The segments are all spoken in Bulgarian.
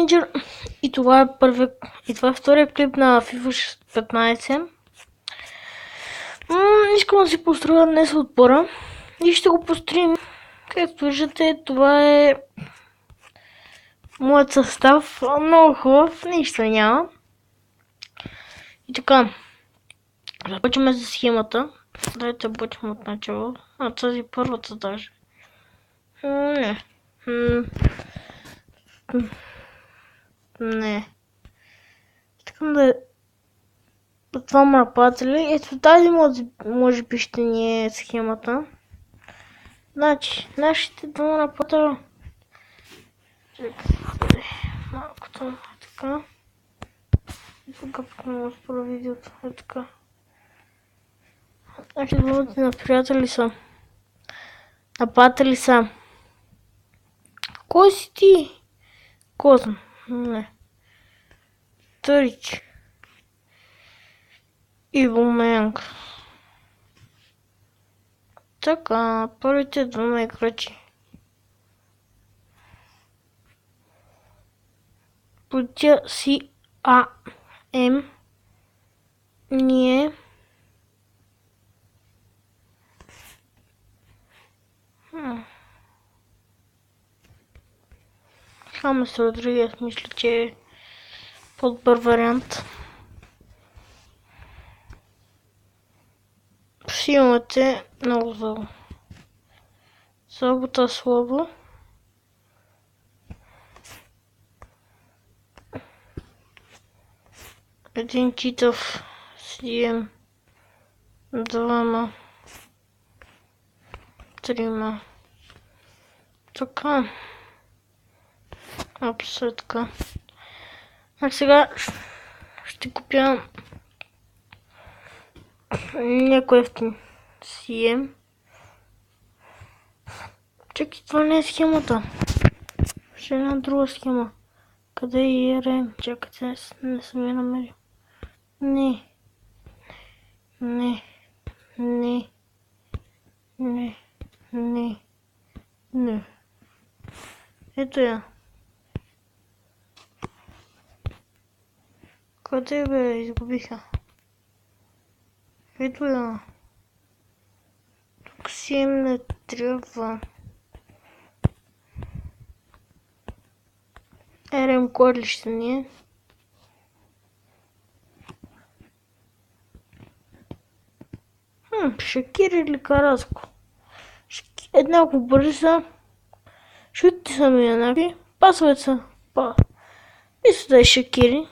Ranger и това е втория клип на FIFA 15. Искам да си построя днес отбора и ще го построим. Както виждате, това е моят състав. Много хубав, нищо няма. И така, започваме за схемата. Дайте почваме от начало. Тази първата даже. Не. Не. Искам да двама нападатели. Ето тази може би ще ни е схемата. Значи, нашите двама нападатели. Чакай, малко там е така. И тук пък не може да спра видеото. Е така. Нашите двамата наприятели са. Нападатели са. Кой си ти? Козъм. Не. Търич. Ивоменг. Така, първите двама играчи. Позиция си АМ. Ние. Хамес Родригес, мисля, че е по-добър вариант. Силът много зло. Слабота слабо. Един читав CM. Двама. Трима. Така. Абсолютно. А сега ще купя някой ефтин CM. Чакай, това не е схемата. Ще е една друга схема. Къде е ERM? Чакайте, не съм я намерил. Не. Не. Не. Не. Не. Не. Ето я. Къде бе? Изгубиха. Ето я. Тук си им не трябва. РМ кой ли ще ни е? Шакир или Караско? Еднako бърза. Шутите са ми еднакви. Пасовете са. Мисля да е Шакири.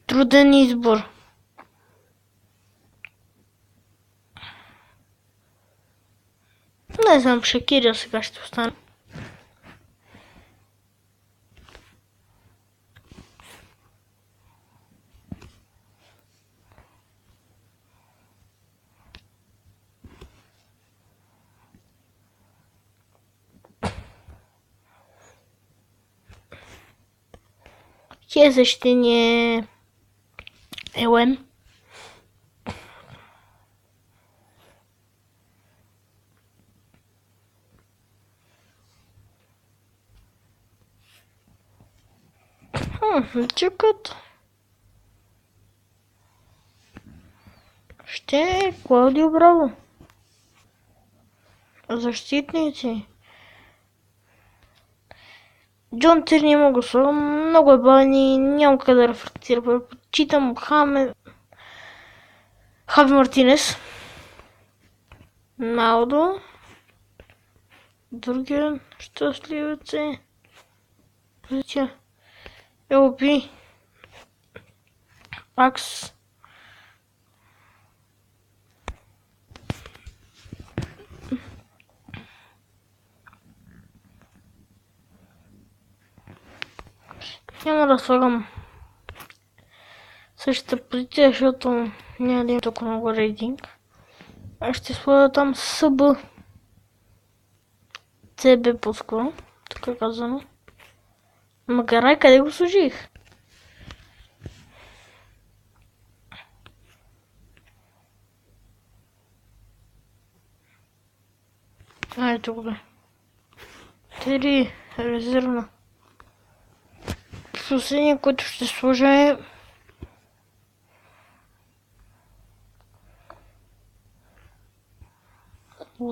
Труден избор. Не знам, Шакирия сега ще остане. Хеза ще ни е Елен. Чакат. Ще е Клаудио Браво. Защитници. Джон Тирни мога да много е бавен и няма къде да рефлектира. Предпочитам Хави Мартинес. Малдо. Другия щастливец е. Позиция. ЛП. Пакс. Няма да слагам същата позиция, защото няма да има толкова много рейтинг. Аз ще сложа там СБ. CB по-скоро, така казано. Магарай, къде го сложих? Ето го бе. 3 резервна. Последния, който ще сложа е...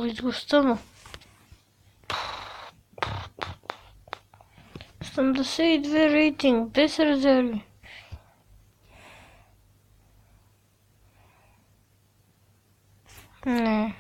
Изгостано. 72 рейтинг, без резерви. Не.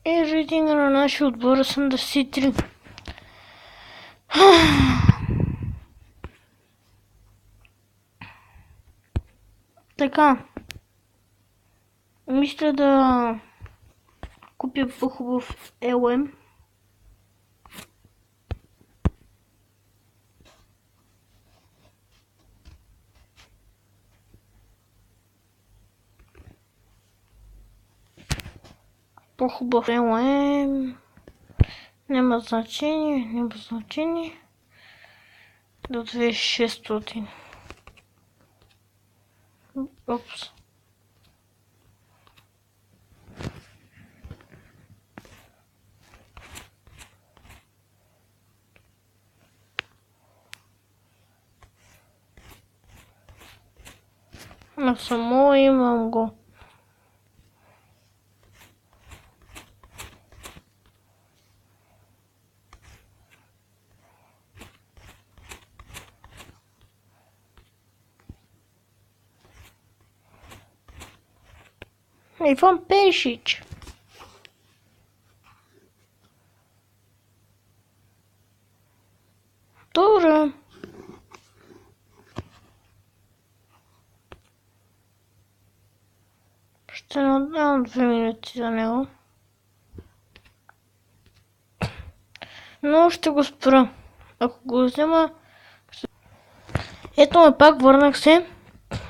Рейтинга на нашия отбор е 83. Така. Мисля да купя по-хубав ЛМ. По-хубав ЛМ. Няма значение. До 2600. Опс. На само имам го. Иван Пешич. Добре. Ще надам 2 минути за него. Но ще го спра. Ако го взема... Ето ме пак, върнах се.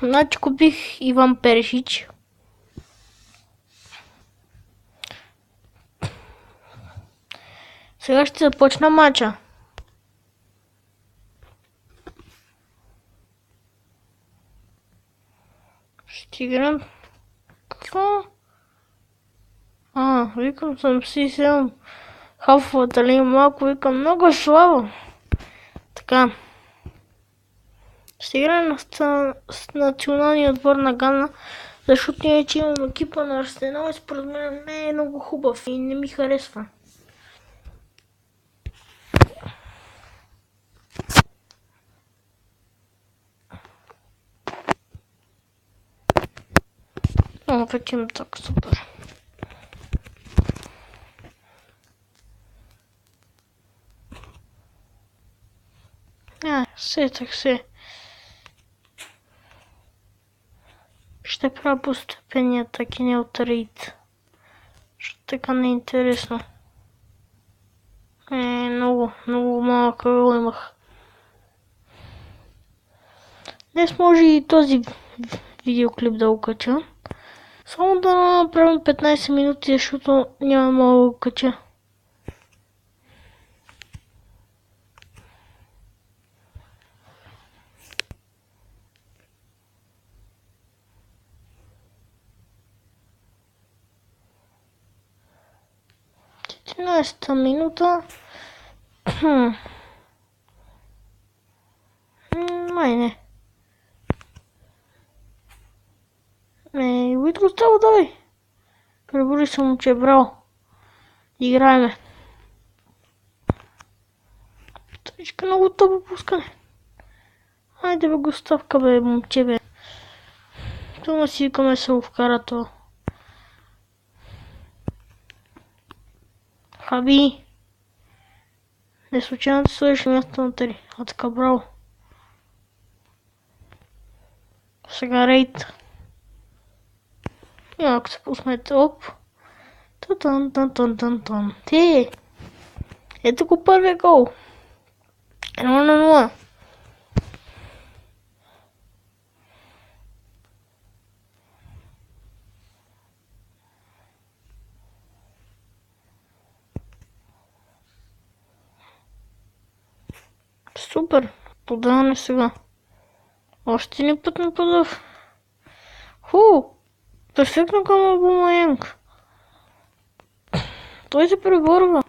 Значи купих Иван Перешич. Сега ще започна мача. Ще играм... Какво? Викам 77. Хафовата ли малко, викам много е слабо. Така. Ще играем с националния отбор на Гана, защото иначе имам екипа на Арсенал и според мен не е много хубав и не ми харесва. Вече има така супер. Сетах се. Ще правя постепения таки не от рейд. Защото така не е интересно. Много малък рол имах. Днес може и този видеоклип да окача. Само да направим 15 минути, защото няма мога да окача. Четиринадесета минута. Май не. Уитро става, давай. Пребори се, момче, браво. Играеме. Точка много тъпо пускане. Хайде бе, Густавка бе, момче бе. Тума си викаме се го вкара това. Хаби. Не случайно ти сложиш място на 3. А така, браво. Сега рейд. И ако се пуснете, оп. Тан. Ти! Ето го първия гол. 1-0. Супер. Подаване сега. Още ни път на подав. Перфектно към Абумаянг. Той се преборва.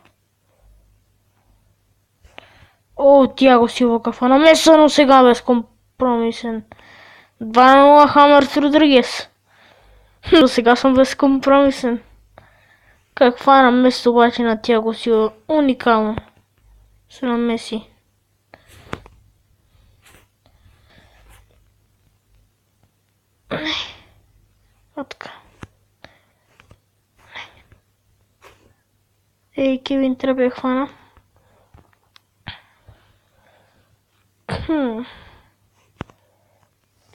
Тиаго Силва кафа намесено сега безкомпромисен. 2-0 Хамърс Родригес. До сега съм безкомпромисен. Каква намеса обаче на Тиаго Силва. Уникално. Се намеси. Така. Кевин трябва да хвана.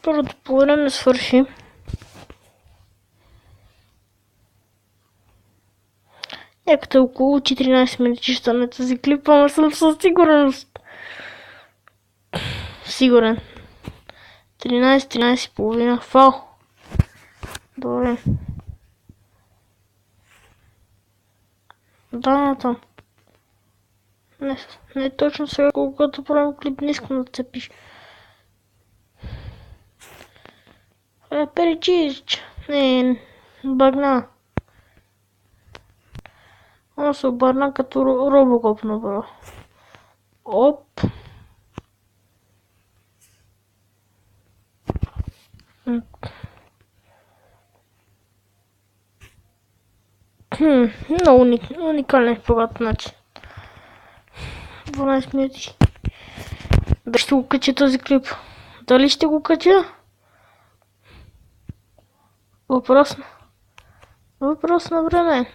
Първото по време свърши. Някъде около 14 минути ще стане тази клип, ама съм със сигурност. Сигурен. 13:30. Фал. Добре. Да, там. Не точно сега, когато правим клип, не искам да цепиш. Перечич. Не, багна. Он се обърна като робокоп направо. Оп. Много уникален богат начин. 12 минути. Дали ще го кача този клип? Дали ще го кача? Въпрос на време.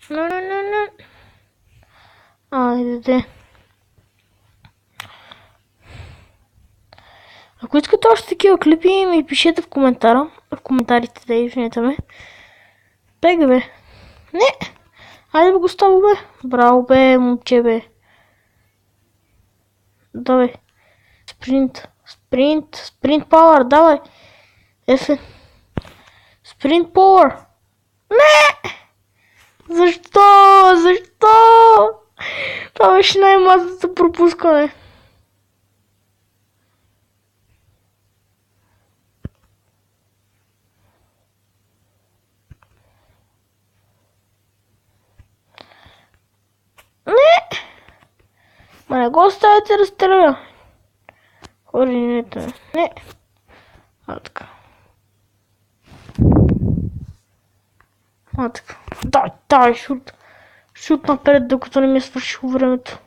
Не. Айде. Ако искате още такива клипи, ми пишете в коментарите, да извинете ме. Бега бе. Не! Айде бе, Густаво бе. Браво бе, момче бе. Давай. Спринт пауър, давай. Ефе. Спринт пауър. Не! Защо? Това беше най-мазното пропускане. Ма не го оставяте да стреля. Координете. Не. Така. Дай, шут. Шут напред, докато не ми е свършило времето.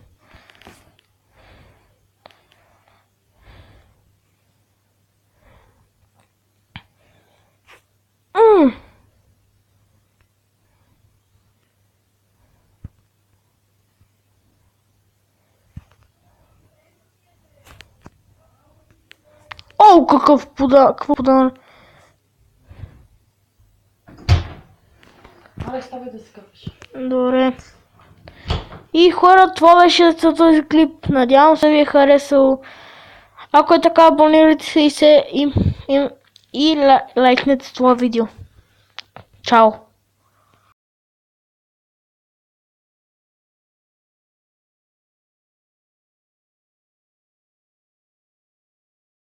Какъв подаване. Ставай да се къпиш. Добре. И хора, това беше за този клип. Надявам се ви е харесал. Ако е така, абонирайте се и лайкнете това видео. Чао!